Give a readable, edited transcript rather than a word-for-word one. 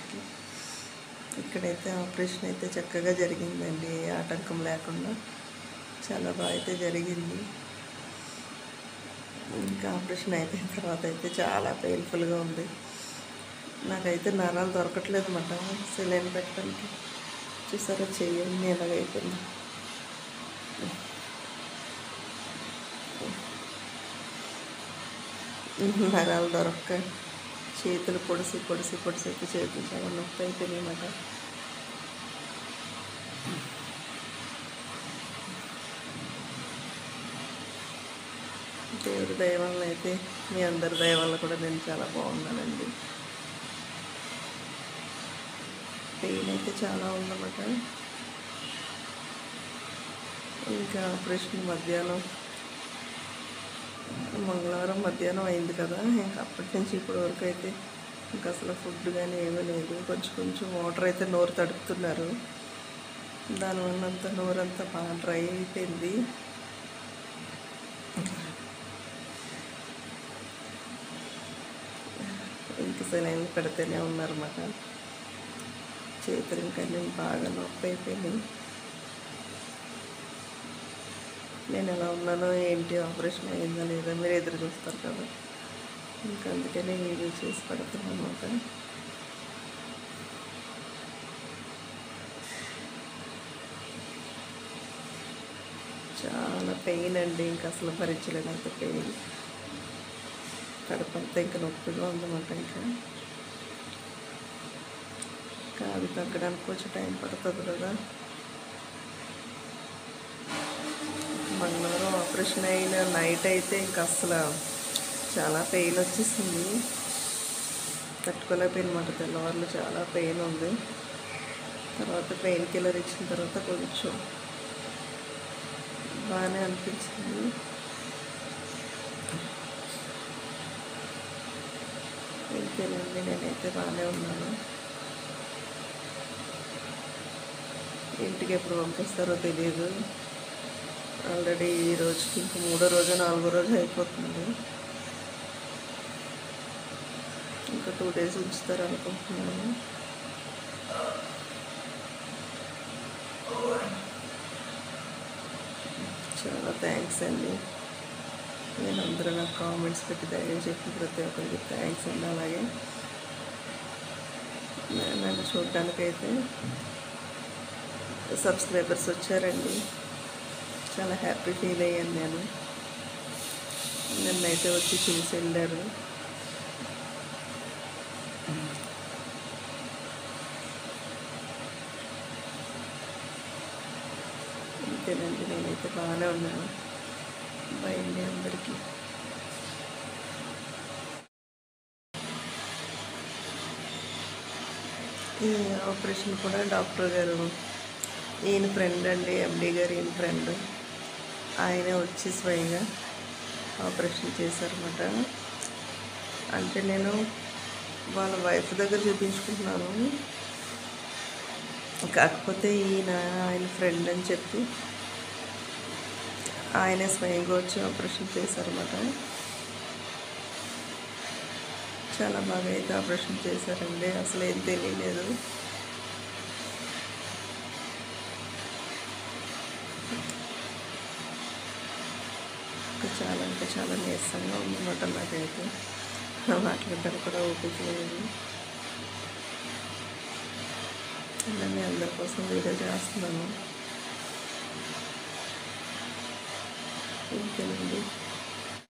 అందరికీ. ఇక్కడైతే ఆపరేషన్ అయితే చక్కగా జరిగిందండి, ఏ ఆటంకం లేకుండా చాలా బాగా అయితే జరిగింది. ఇంకా ఆపరేషన్ అయిపోయిన తర్వాత అయితే చాలా పెయిన్ఫుల్గా ఉంది. నాకైతే నరాలు దొరకట్లేదు అన్నమాట సెలైన్ పెట్టడానికి. చూసారా చెయ్యండి ఎలాగైపోయింది. నరాలు దొరక్క చేతులు పొడిసి అయితే చేతులు చాలా నొప్పి అయిపోయినాయి అన్నమాట. దేవుడి దయ వల్ల అయితే, మీ అందరి దయ వల్ల కూడా నేను చాలా బాగున్నానండి. పెయిన్ అయితే చాలా ఉందన్నమాట. ఇంకా ఆపరేషన్ మంగళవారం మధ్యాహ్నం అయింది కదా, ఇంకా అప్పటి నుంచి ఇప్పటి వరకు అయితే ఇంకా అసలు ఫుడ్ కానీ ఏమీ లేదు. కొంచెం వాటర్ అయితే నోరు తడుపుతున్నారు, దానివల్ల అంతా నోరంతా బాగా డ్రై అయిపోయింది. ఇంక సెలైన్లు పెడితేనే ఉన్నారన్నమాట. చేతులు ఇంకా నేను బాగా నొప్పి అయిపోయినాయి. నేను ఎలా ఉన్నానో ఏంటి, ఆపరేషన్ అయిందా లేదా మీరు ఎదురు చూస్తారు కదా, ఇంకా అందుకనే వీడియో చేసి పెడుతున్నాను అన్నమాట. చాలా పెయిన్ అండి, ఇంకా అసలు భరించలేనంత పెయిన్. కడుపంతా ఇంకా నొప్పిగా ఉందన్నమాట. ఇంకా అది తగ్గడానికి కొంచెం టైం పడుతుంది కదా. మంగళవారం ఆపరేషన్ అయిన నైట్ అయితే ఇంకా అసలు చాలా పెయిన్ వచ్చేసింది, తట్టుకోలేకపోయినమాట. తెల్లవారులు చాలా పెయిన్ ఉంది. తర్వాత పెయిన్ కిల్లర్ ఇచ్చిన తర్వాత కొంచెం బాగానే అనిపించింది. ఇంకేనండి, నేనైతే బాగానే ఉన్నాను. ఇంటికి ఎప్పుడు పంపిస్తారో తెలియదు. ఆల్రెడీ ఈ రోజుకి ఇంకా 3వ రోజు 4వ రోజు అయిపోతుంది. ఇంకా 2 days ఉంచుతారు అనుకుంటున్నాను. చాలా థ్యాంక్స్ అండి. నేను అందరూ నాకు కామెంట్స్ పెట్టి ధైర్యం చెప్పి ప్రతి ఒక్కరికి థ్యాంక్స్ అండి. అలాగే నన్ను చూడడానికైతే సబ్స్క్రైబర్స్ వచ్చారండి, చాలా హ్యాపీ ఫీల్ అయ్యాను నేను. నన్నైతే వచ్చి చూసి వెళ్ళారు. అంతేనండి, నేనైతే బాగానే ఉన్నాను. బాయ్ అండి అందరికీ. ఈ ఆపరేషన్ కూడా డాక్టర్ గారు, ఈయన ఫ్రెండ్ అండి, ఎండి గారు ఈయన ఫ్రెండ్, ఆయనే వచ్చి స్వయంగా ఆపరేషన్ చేశారన్నమాట. అంటే నేను వాళ్ళ వైఫ్ దగ్గర చూపించుకుంటున్నాను, కాకపోతే ఆయన ఫ్రెండ్ అని చెప్పి ఆయనే స్వయంగా వచ్చి ఆపరేషన్ చేశారన్నమాట. చాలా బాగా అయితే ఆపరేషన్ చేశారండి, అసలు ఏం తెలియలేదు. చాలా అంటే చాలా నీరసంగా ఉందన్నమాట. నాకైతే మాట్లాడడానికి కూడా ఓపిక లేదు. నేను అందరి కోసం వీడియో చేస్తున్నాను. ఇంకేనండి.